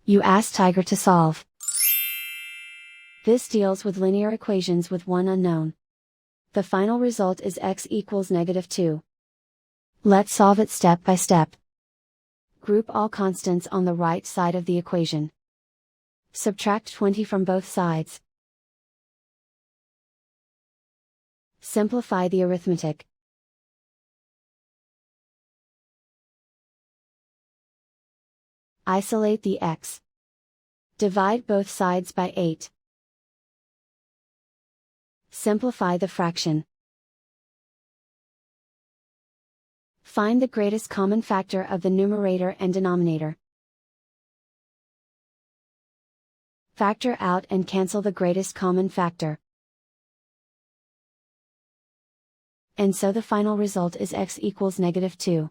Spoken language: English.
You ask Tiger to solve. This deals with linear equations with one unknown. The final result is x equals -2. Let's solve it step by step. Group all constants on the right side of the equation. Subtract 20 from both sides. Simplify the arithmetic. Isolate the x. Divide both sides by 8. Simplify the fraction. Find the greatest common factor of the numerator and denominator. Factor out and cancel the greatest common factor. And so the final result is x equals -2.